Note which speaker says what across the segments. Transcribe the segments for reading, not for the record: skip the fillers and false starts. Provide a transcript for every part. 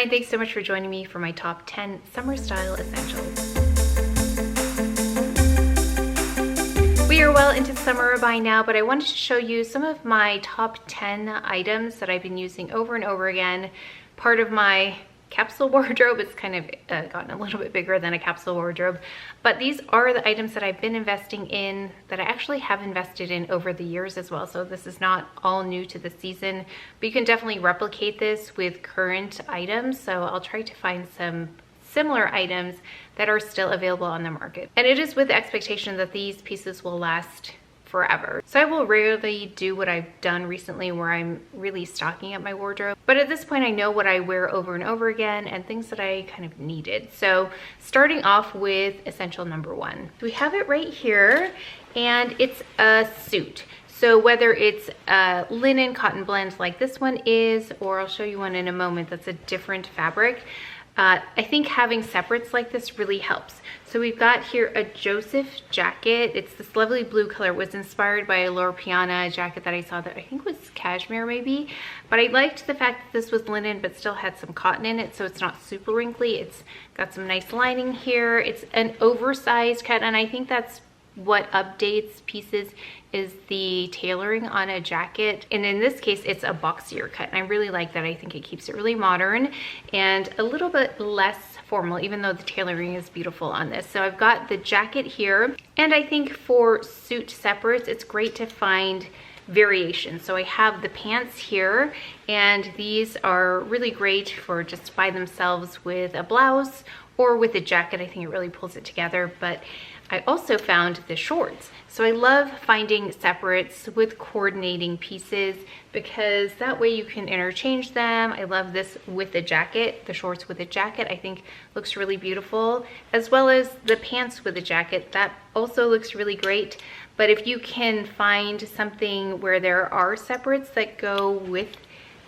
Speaker 1: Hi, thanks so much for joining me for my top 10 summer style essentials. We are well into summer by now, but I wanted to show you some of my top 10 items that I've been using over and over again. Part of my capsule wardrobe. It's kind of gotten a little bit bigger than a capsule wardrobe, but these are the items that I've been investing in, that I actually have invested in over the years as well. So this is not all new to the season, but you can definitely replicate this with current items. So I'll try to find some similar items that are still available on the market. And it is with the expectation that these pieces will last forever. So I will rarely do what I've done recently where I'm really stocking up my wardrobe. But at this point, I know what I wear over and over again and things that I kind of needed. So starting off with essential number one. We have it right here, and it's a suit. So whether it's a linen cotton blend like this one is, or I'll show you one in a moment that's a different fabric, I think having separates like this really helps. So we've got here a Joseph jacket. It's this lovely blue color. It was inspired by a Loro Piana jacket that I saw that I think was cashmere maybe. But I liked the fact that this was linen but still had some cotton in it, so it's not super wrinkly. It's got some nice lining here. It's an oversized cut, and I think that's what updates pieces is the tailoring on a jacket. And in this case, it's a boxier cut. And I really like that. I think it keeps it really modern and a little bit less formal, even though the tailoring is beautiful on this. So I've got the jacket here. And I think for suit separates, it's great to find variation. So I have the pants here, and these are really great for just by themselves with a blouse or with a jacket. I think it really pulls it together. But I also found the shorts. So I love finding separates with coordinating pieces because that way you can interchange them. I love this with the jacket, the shorts with the jacket, I think looks really beautiful, as well as the pants with the jacket. That also looks really great. But if you can find something where there are separates that go with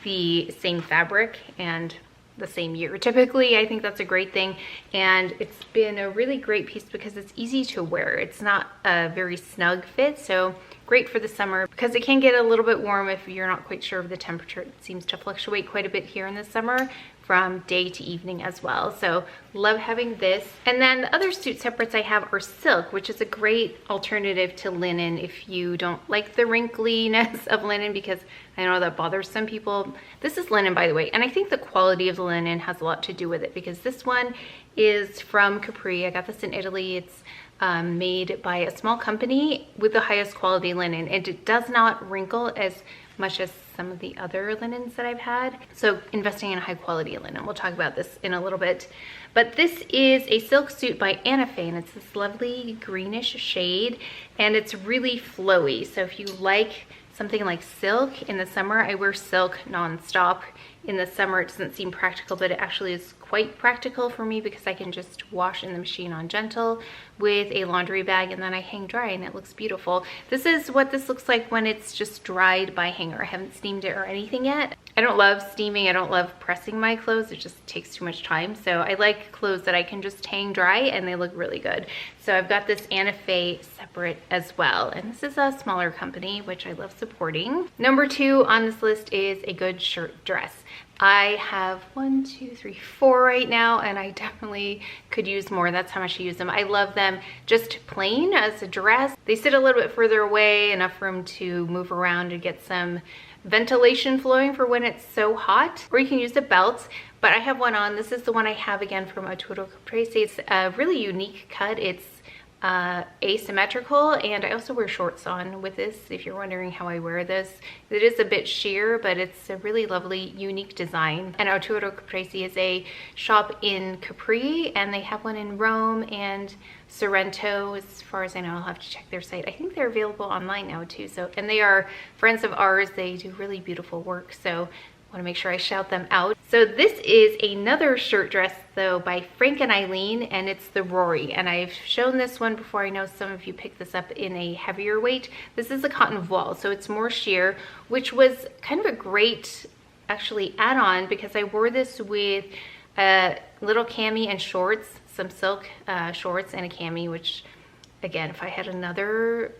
Speaker 1: the same fabric and the same year typically, I think that's a great thing. And it's been a really great piece because it's easy to wear. It's not a very snug fit, so great for the summer because it can get a little bit warm if you're not quite sure of the temperature. It seems to fluctuate quite a bit here in the summer from day to evening as well. So love having this. And then the other suit separates I have are silk, which is a great alternative to linen if you don't like the wrinkliness of linen, because I know that bothers some people. This is linen, by the way, and I think the quality of the linen has a lot to do with it because this one is from Capri. I got this in Italy. It's made by a small company with the highest quality linen, and it does not wrinkle as much as some of the other linens that I've had. So investing in high quality linen. We'll talk about this in a little bit. But this is a silk suit by Anna Faye, and it's this lovely greenish shade, and it's really flowy. So if you like something like silk in the summer, I wear silk nonstop. In the summer, it doesn't seem practical, but it actually is quite practical for me because I can just wash in the machine on gentle with a laundry bag, and then I hang dry and it looks beautiful. This is what this looks like when it's just dried by hanger. I haven't steamed it or anything yet. I don't love steaming. I don't love pressing my clothes. It just takes too much time. So I like clothes that I can just hang dry and they look really good. So I've got this Anna Faye separate as well. And this is a smaller company, which I love supporting. Number two on this list is a good shirt dress. I have 1, 2, 3, 4 right now, and I definitely could use more. That's how much I use them. I love them just plain as a dress. They sit a little bit further away, enough room to move around and get some ventilation flowing for when it's so hot. Or you can use the belts, but I have one on. This is the one I have again from Arturo Caprese. It's a really unique cut. It's asymmetrical, and I also wear shorts on with this if you're wondering how I wear this. It is a bit sheer, but it's a really lovely unique design. And Arturo Caprese is a shop in Capri, and they have one in Rome and Sorrento. As far as I know, I'll have to check their site. I think they're available online now too. So, and they are friends of ours. They do really beautiful work, so want to make sure I shout them out. So this is another shirt dress though by Frank and Eileen, and it's the Rory, and I've shown this one before. I know some of you picked this up in a heavier weight. This is a cotton voile, so it's more sheer, which was kind of a great actually add-on because I wore this with a little cami and shorts, some silk shorts and a cami, which again, if I had another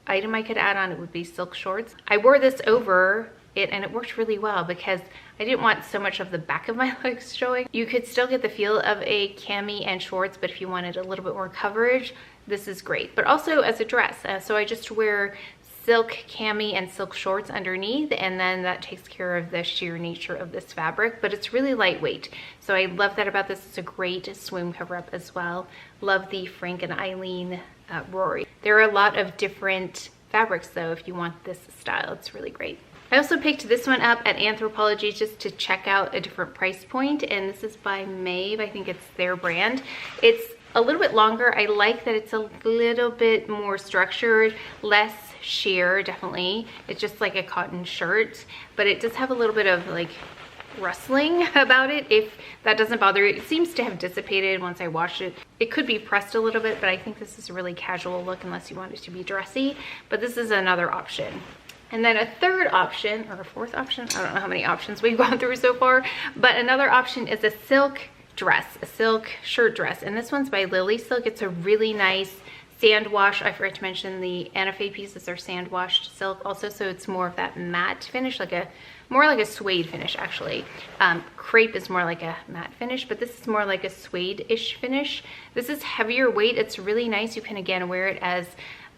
Speaker 1: item I could add on, it would be silk shorts. I wore this over it, and it worked really well because I didn't want so much of the back of my legs showing. You could still get the feel of a cami and shorts, but if you wanted a little bit more coverage, this is great. But also as a dress, so I just wear silk cami and silk shorts underneath, and then that takes care of the sheer nature of this fabric, but it's really lightweight. So I love that about this. It's a great swim cover up as well. Love the Frank and Eileen Rory. There are a lot of different fabrics though if you want this style. It's really great. I also picked this one up at Anthropologie just to check out a different price point, and this is by Maeve. I think it's their brand. It's a little bit longer. I like that it's a little bit more structured, less sheer, definitely. It's just like a cotton shirt, but it does have a little bit of like rustling about it. If that doesn't bother you, it seems to have dissipated once I washed it. It could be pressed a little bit, but I think this is a really casual look unless you want it to be dressy, but this is another option. And then a third option, or a fourth option, I don't know how many options we've gone through so far, but another option is a silk dress, a silk shirt dress, and this one's by Lily Silk. It's a really nice sand wash. I forgot to mention the Anna Faye pieces are sand washed silk also, so it's more of that matte finish, like a more like a suede finish actually. Crepe is more like a matte finish, but this is more like a suede-ish finish. This is heavier weight. It's really nice. You can again wear it as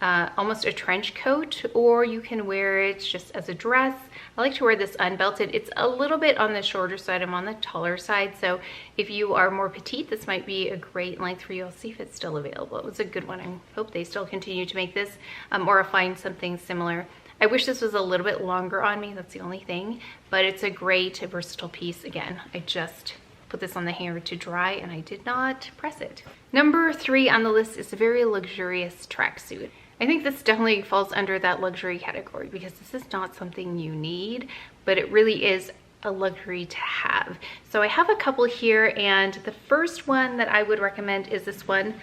Speaker 1: almost a trench coat, or you can wear it just as a dress. I like to wear this unbelted. It's a little bit on the shorter side. I'm on the taller side, so if you are more petite, this might be a great length for you. I'll see if it's still available. It was a good one. I hope they still continue to make this, or find something similar. I wish this was a little bit longer on me, that's the only thing, but it's a great versatile piece. Again, I just put this on the hanger to dry and I did not press it. Number 3 on the list is a very luxurious tracksuit. I think this definitely falls under that luxury category because this is not something you need, but it really is a luxury to have. So I have a couple here, and the first one that I would recommend is this one.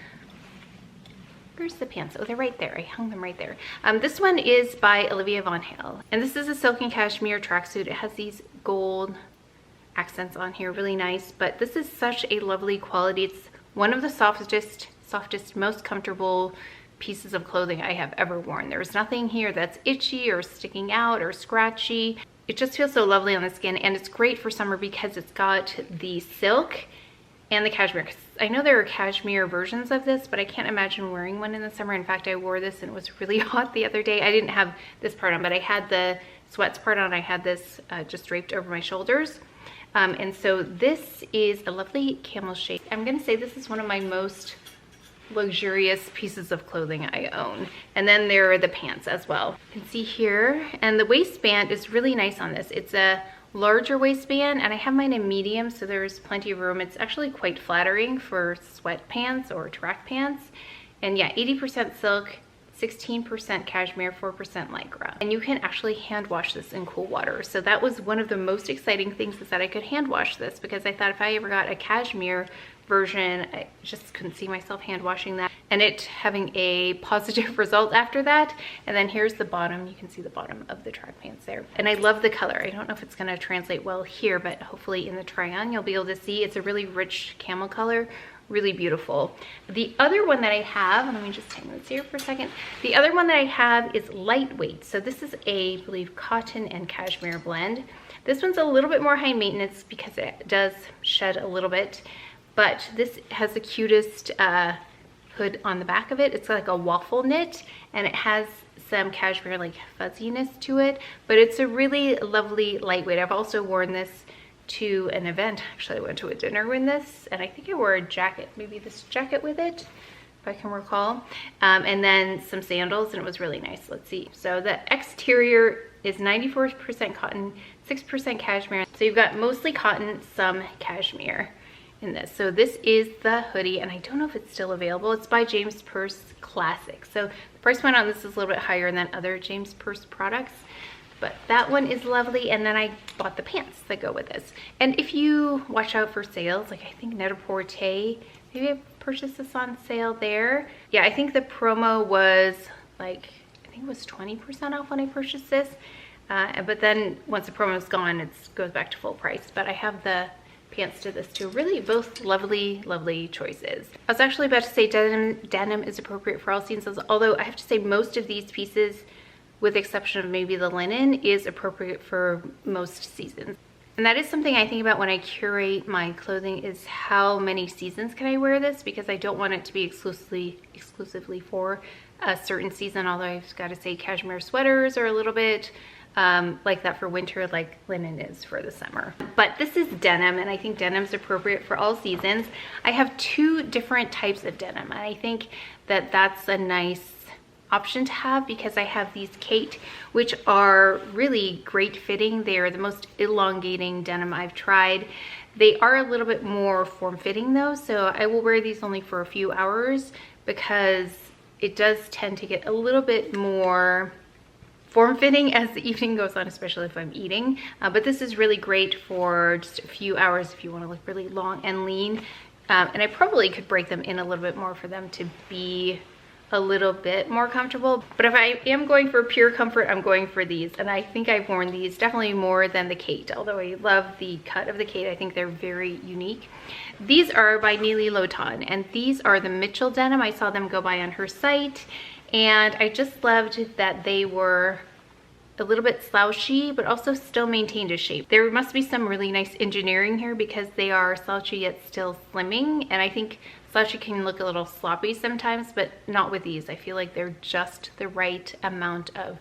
Speaker 1: Where's the pants? Oh, they're right there. I hung them right there. This one is by Olivia Von Hale, and this is a silk and cashmere tracksuit. It has these gold accents on here, really nice, but this is such a lovely quality. It's one of the softest, most comfortable pieces of clothing I have ever worn. There's nothing here that's itchy or sticking out or scratchy. It just feels so lovely on the skin, and it's great for summer because it's got the silk and the cashmere. I know there are cashmere versions of this, but I can't imagine wearing one in the summer. In fact, I wore this and it was really hot the other day. I didn't have this part on, but I had the sweats part on. I had this just draped over my shoulders. And so this is a lovely camel shade. I'm gonna say this is one of my most luxurious pieces of clothing I own. And then there are the pants as well. You can see here, and the waistband is really nice on this. It's a larger waistband, and I have mine in medium, so there's plenty of room. It's actually quite flattering for sweatpants or track pants. And yeah, 80% silk, 16% cashmere, 4% lycra. And you can actually hand wash this in cool water. So that was one of the most exciting things, is that I could hand wash this, because I thought if I ever got a cashmere version, I just couldn't see myself hand washing that and it having a positive result after that. And then here's the bottom. You can see the bottom of the track pants there. And I love the color. I don't know if it's going to translate well here, but hopefully in the try on you'll be able to see. It's a really rich camel color, really beautiful. The other one that I have, let me just hang this here for a second. The other one that I have is lightweight. So this is a, I believe, cotton and cashmere blend. This one's a little bit more high maintenance because it does shed a little bit. But this has the cutest hood on the back of it. It's like a waffle knit, and it has some cashmere like fuzziness to it, but it's a really lovely lightweight. I've also worn this to an event. Actually, I went to a dinner in this, and I think I wore a jacket, maybe this jacket with it, if I can recall, and then some sandals, and it was really nice. Let's see. So the exterior is 94% cotton, 6% cashmere. So you've got mostly cotton, some cashmere in this. So this is the hoodie, and I don't know if it's still available. It's by James Perse Classic. So the price point on this is a little bit higher than other James Perse products, but that one is lovely. And then I bought the pants that go with this. And if you watch out for sales, like I think Net-a-Porter, maybe I purchased this on sale there. Yeah, I think the promo was like, I think it was 20% off when I purchased this. But then once the promo is gone, it goes back to full price. But I have the pants to this too. Really both lovely choices. I was actually about to say denim is appropriate for all seasons, although I have to say most of these pieces with the exception of maybe the linen, is appropriate for most seasons. And that is something I think about when I curate my clothing, is how many seasons can I wear this, because I don't want it to be exclusively for a certain season, although I've got to say cashmere sweaters are a little bit like that for winter, like linen is for the summer. But this is denim, and I think denim's appropriate for all seasons. I have two different types of denim, and I think that that's a nice option to have, because I have these Kate, which are really great fitting. They are the most elongating denim I've tried. They are a little bit more form-fitting though, so I will wear these only for a few hours, because it does tend to get a little bit more form-fitting as the evening goes on, especially if I'm eating. But this is really great for just a few hours if you want to look really long and lean. And I probably could break them in a little bit more for them to be a little bit more comfortable. But if I am going for pure comfort, I'm going for these. And I think I've worn these definitely more than the Kate, although I love the cut of the Kate. I think they're very unique. These are by Neely Lotan, and these are the Mitchell denim. I saw them go by on her site, and I just loved that they were a little bit slouchy, but also still maintained a shape. There must be some really nice engineering here, because they are slouchy yet still slimming, and I think slouchy can look a little sloppy sometimes, but not with these. I feel like they're just the right amount of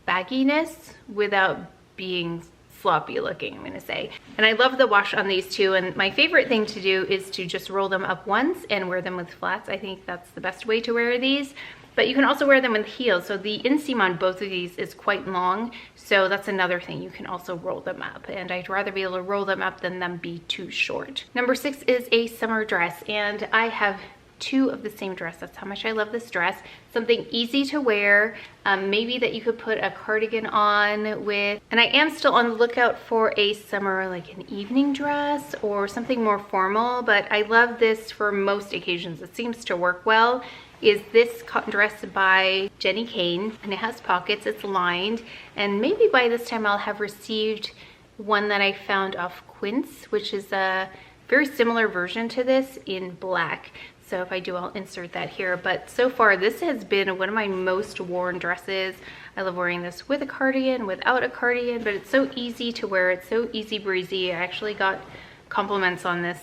Speaker 1: bagginess without being sloppy looking, I'm gonna say. And I love the wash on these too, and my favorite thing to do is to just roll them up once and wear them with flats. I think that's the best way to wear these. But you can also wear them with heels. So the inseam on both of these is quite long. So that's another thing. You can also roll them up. And I'd rather be able to roll them up than them be too short. Number 6 is a summer dress. And I have two of the same dress. That's how much I love this dress. Something easy to wear, maybe that you could put a cardigan on with. And I am still on the lookout for a summer, like an evening dress or something more formal. But I love this for most occasions. It seems to work well. Is this cotton dress by Jenny Kane, and it has pockets, it's lined, and maybe by this time I'll have received one that I found off Quince, which is a very similar version to this in black. So if I do, I'll insert that here. But so far, this has been one of my most worn dresses. I love wearing this with a cardigan, without a cardigan, but it's so easy to wear. It's so easy breezy. I actually got compliments on this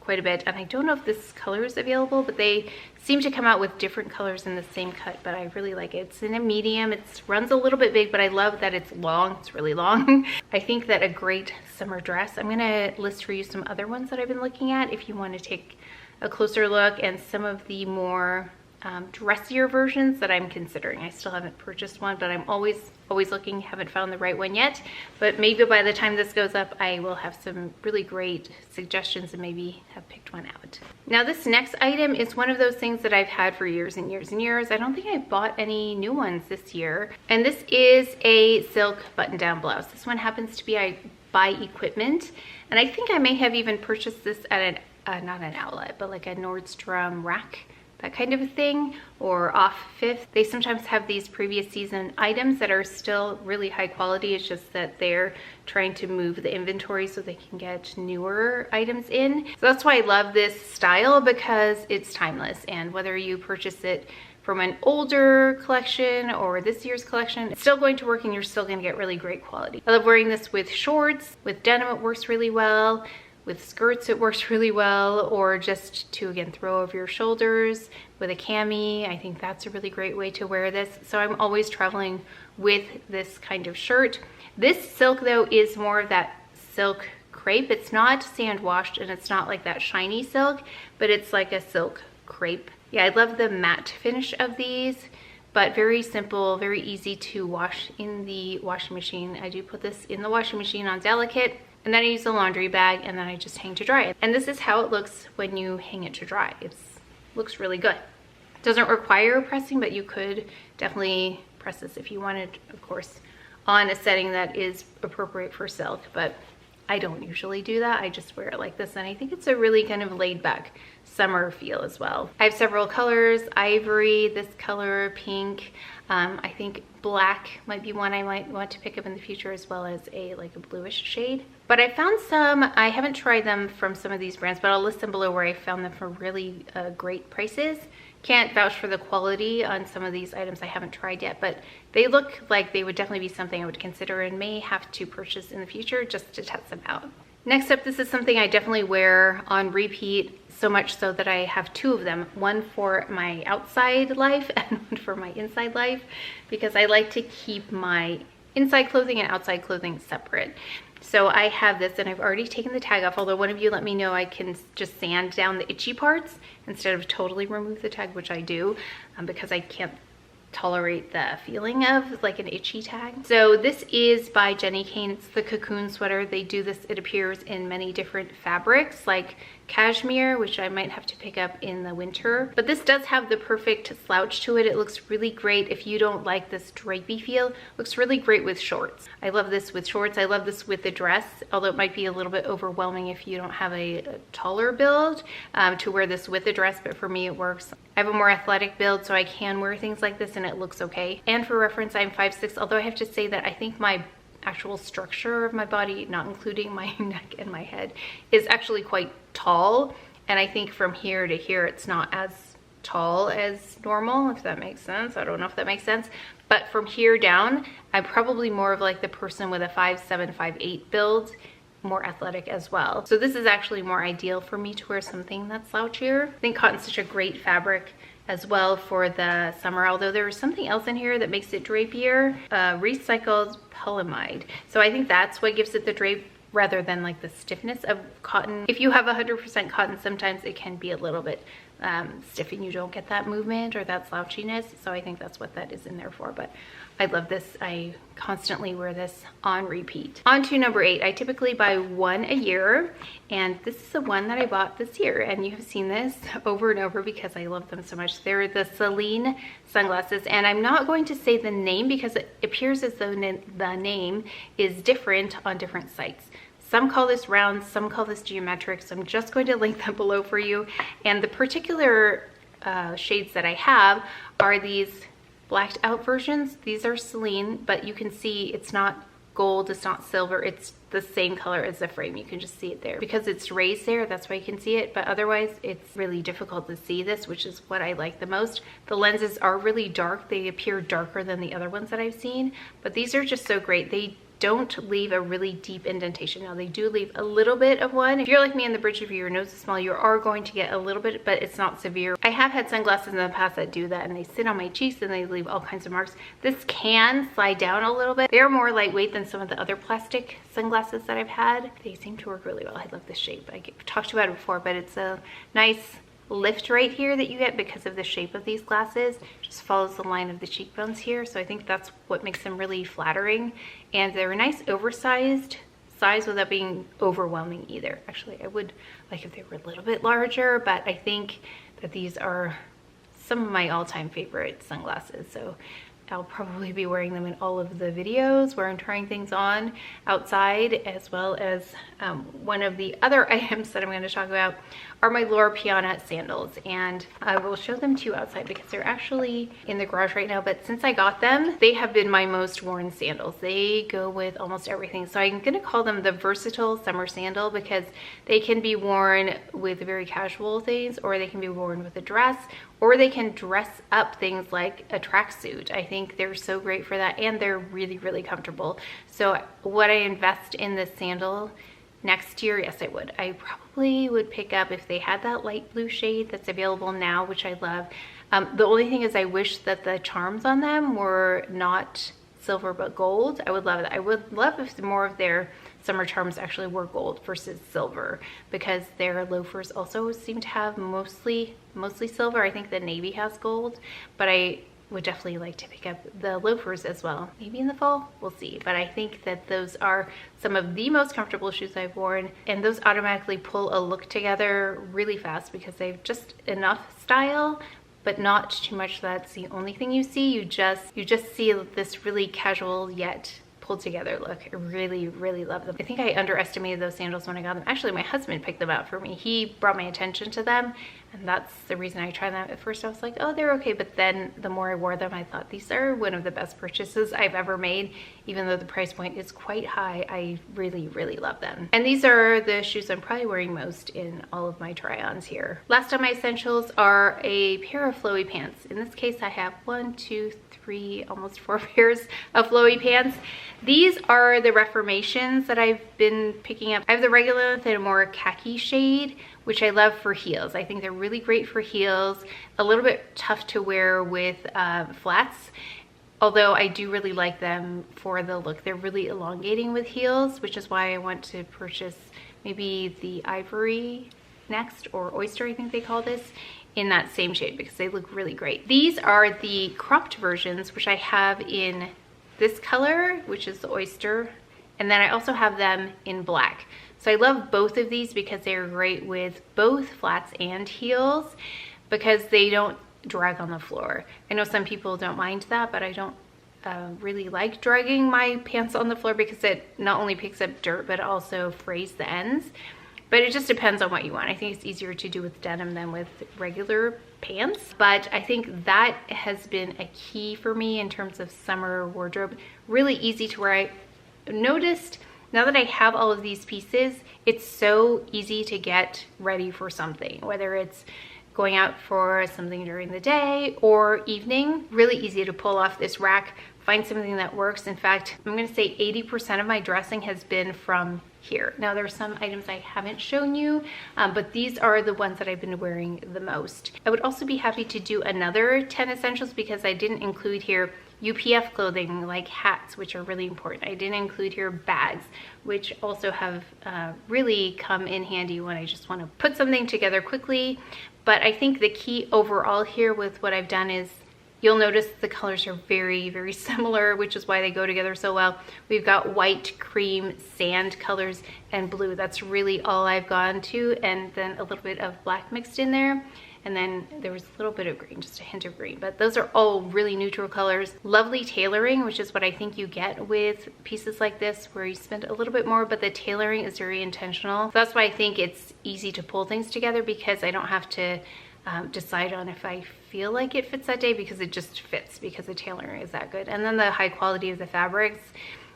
Speaker 1: quite a bit, and I don't know if this color is available, but they seem to come out with different colors in the same cut, but I really like it. It's in a medium. It runs a little bit big, but I love that it's long. It's really long. I think that a great summer dress. I'm gonna list for you some other ones that I've been looking at if you want to take a closer look, and some of the more dressier versions that I'm considering. I still haven't purchased one, but I'm always looking. Haven't found the right one yet, but maybe by the time this goes up, I will have some really great suggestions and maybe have picked one out. Now this next item is one of those things that I've had for years and years and years. I don't think I bought any new ones this year, and this is a silk button-down blouse. This one happens to be by Equipment, and I think I may have even purchased this at not an outlet, but like a Nordstrom rack, that kind of a thing, or off Fifth. They sometimes have these previous season items that are still really high quality. It's just that they're trying to move the inventory so they can get newer items in. So that's why I love this style, because it's timeless, and whether you purchase it from an older collection or this year's collection, it's still going to work and you're still gonna get really great quality. I love wearing this with shorts. With denim, it works really well. With skirts, it works really well, or just to, again, throw over your shoulders with a cami. I think that's a really great way to wear this. So I'm always traveling with this kind of shirt. This silk, though, is more of that silk crepe. It's not sand washed, and it's not like that shiny silk, but it's like a silk crepe. Yeah, I love the matte finish of these, but very simple, very easy to wash in the washing machine. I do put this in the washing machine on delicate, and then I use a laundry bag, and then I just hang to dry it. And this is how it looks when you hang it to dry. It looks really good. It doesn't require pressing, but you could definitely press this if you wanted, of course, on a setting that is appropriate for silk. But I don't usually do that. I just wear it like this, and I think it's a really kind of laid back summer feel as well. I have several colors: ivory, this color, pink. I think black might be one I might want to pick up in the future, as well as like a bluish shade. But I found some, I haven't tried them from some of these brands, but I'll list them below where I found them for really great prices. Can't vouch for the quality on some of these items. I haven't tried yet, but they look like they would definitely be something I would consider and may have to purchase in the future just to test them out. Next up, this is something I definitely wear on repeat, so much so that I have two of them, one for my outside life and one for my inside life, because I like to keep my inside clothing and outside clothing separate. So I have this, and I've already taken the tag off, although one of you let me know I can just sand down the itchy parts instead of totally remove the tag, which I do, because I can't tolerate the feeling of like an itchy tag. So this is by Jenny Kane. It's the cocoon sweater. They do this, it appears in many different fabrics like cashmere, which I might have to pick up in the winter, but this does have the perfect slouch to it. It looks really great if you don't like this drapey feel. Looks really great with shorts. I love this with shorts. I love this with the dress, although it might be a little bit overwhelming if you don't have a taller build to wear this with the dress, but for me it works. I have a more athletic build, so I can wear things like this and it looks okay. And for reference, I'm 5'6", although I have to say that I think my actual structure of my body, not including my neck and my head, is actually quite tall, and I think from here to here it's not as tall as normal, if that makes sense. I don't know if that makes sense, but from here down I'm probably more of like the person with a 5'7", 5'8" build, more athletic as well. So this is actually more ideal for me to wear something that's slouchier. I think cotton's such a great fabric as well for the summer, although there is something else in here that makes it drapier, recycled polyamide. So I think that's what gives it the drape rather than like the stiffness of cotton. If you have 100% cotton, sometimes it can be a little bit stiff and you don't get that movement or that slouchiness. So I think that's what that is in there for, but I love this. I constantly wear this on repeat. On to number 8. I typically buy one a year, and this is the one that I bought this year, and you have seen this over and over because I love them so much. They're the Celine Sunglasses, and I'm not going to say the name because it appears as though the name is different on different sites. Some call this round, some call this geometric, so I'm just going to link them below for you. And the particular shades that I have are these blacked out versions. These are Celine, but you can see it's not gold, it's not silver, it's the same color as the frame. You can just see it there. Because it's raised there, that's why you can see it, but otherwise it's really difficult to see this, which is what I like the most. The lenses are really dark. They appear darker than the other ones that I've seen, but these are just so great. They don't leave a really deep indentation. Now they do leave a little bit of one. If you're like me and the bridge of your nose is small, you are going to get a little bit, but it's not severe. I have had sunglasses in the past that do that, and they sit on my cheeks and they leave all kinds of marks. This can slide down a little bit. They're more lightweight than some of the other plastic sunglasses that I've had. They seem to work really well. I love this shape. I talked about it before, but it's a nice lift right here that you get because of the shape of these glasses. Just follows the line of the cheekbones here, so I think that's what makes them really flattering, and they're a nice oversized size without being overwhelming either. Actually, I would like if they were a little bit larger, but I think that these are some of my all-time favorite sunglasses, so I'll probably be wearing them in all of the videos where I'm trying things on outside, as well as one of the other items that I'm going to talk about are my Loro Piana sandals, and I will show them to you outside because they're actually in the garage right now, but since I got them, they have been my most worn sandals. They go with almost everything, so I'm going to call them the versatile summer sandal because they can be worn with very casual things, or they can be worn with a dress, or they can dress up things like a tracksuit. I think they're so great for that, and they're really, really comfortable. So would I invest in this sandal next year? Yes, I would. I probably would pick up if they had that light blue shade that's available now, which I love. The only thing is I wish that the charms on them were not silver but gold. I would love that. I would love if more of their summer charms actually were gold versus silver, because their loafers also seem to have mostly silver. I think the navy has gold, but I would definitely like to pick up the loafers as well. Maybe in the fall, we'll see. But I think that those are some of the most comfortable shoes I've worn, and those automatically pull a look together really fast because they've just enough style, but not too much that's the only thing you see. You just see this really casual yet pulled together look. I really, really love them. I think I underestimated those sandals when I got them. Actually, my husband picked them out for me. He brought my attention to them, and that's the reason I tried them. At first I was like, oh, they're okay, but then the more I wore them, I thought these are one of the best purchases I've ever made. Even though the price point is quite high, I really, really love them. And these are the shoes I'm probably wearing most in all of my try-ons here. Last on my essentials are a pair of flowy pants. In this case, I have 1, 2, 3, almost 4 pairs of flowy pants. These are the Reformations that I've been picking up. I have the regular with a more khaki shade, which I love for heels. I think they're really great for heels, a little bit tough to wear with flats. Although I do really like them for the look. They're really elongating with heels, which is why I want to purchase maybe the Ivory next, or Oyster, I think they call this, in that same shade, because they look really great. These are the cropped versions, which I have in this color, which is the Oyster, and then I also have them in black. So I love both of these because they are great with both flats and heels, because they don't drag on the floor. I know some people don't mind that, but I don't really like dragging my pants on the floor because it not only picks up dirt, but also frays the ends. But it just depends on what you want. I think it's easier to do with denim than with regular pants. But I think that has been a key for me in terms of summer wardrobe. Really easy to wear. I noticed now that I have all of these pieces, it's so easy to get ready for something, whether it's going out for something during the day or evening. Really easy to pull off this rack, find something that works. In fact, I'm gonna say 80% of my dressing has been from here. Now there's some items I haven't shown you, but these are the ones that I've been wearing the most. I would also be happy to do another 10 essentials because I didn't include here UPF clothing like hats, which are really important. I didn't include here bags, which also have really come in handy when I just want to put something together quickly. But I think the key overall here with what I've done is you'll notice the colors are very, very similar, which is why they go together so well. We've got white, cream, sand colors, and blue. That's really all I've gone to, and then a little bit of black mixed in there. And then there was a little bit of green, just a hint of green, but those are all really neutral colors. Lovely tailoring, which is what I think you get with pieces like this, where you spend a little bit more, but the tailoring is very intentional. So that's why I think it's easy to pull things together, because I don't have to decide on if I feel like it fits that day, because it just fits, because the tailoring is that good. And then the high quality of the fabrics,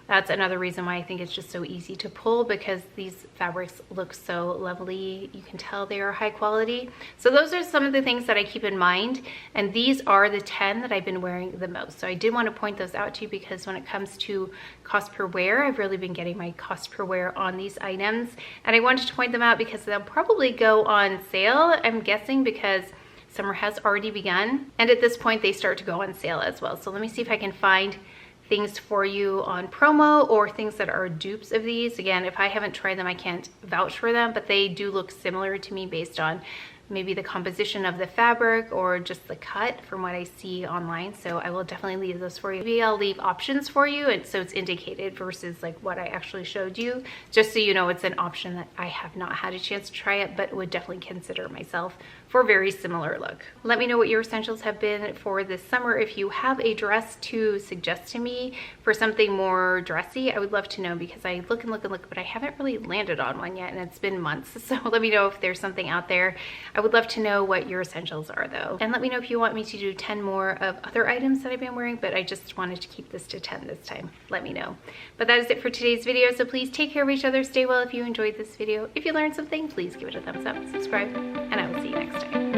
Speaker 1: that's another reason why I think it's just so easy to pull, because these fabrics look so lovely. You can tell they are high quality. So those are some of the things that I keep in mind, and these are the 10 that I've been wearing the most. So I did want to point those out to you, because when it comes to cost per wear, I've really been getting my cost per wear on these items, and I wanted to point them out because they'll probably go on sale, I'm guessing, because summer has already begun, and at this point they start to go on sale as well. So let me see if I can find things for you on promo, or things that are dupes of these. Again, if I haven't tried them, I can't vouch for them, but they do look similar to me based on maybe the composition of the fabric or just the cut from what I see online. So I will definitely leave those for you. Maybe I'll leave options for you, and so it's indicated versus like what I actually showed you, just so you know it's an option that I have not had a chance to try it, but would definitely consider myself for a very similar look. Let me know what your essentials have been for this summer. If you have a dress to suggest to me for something more dressy, I would love to know, because I look and look and look, but I haven't really landed on one yet, and it's been months. So let me know if there's something out there. I would love to know what your essentials are though. And let me know if you want me to do 10 more of other items that I've been wearing, but I just wanted to keep this to 10 this time. Let me know. But that is it for today's video. So please take care of each other, stay well if you enjoyed this video. If you learned something, please give it a thumbs up, subscribe, and I will see you next time.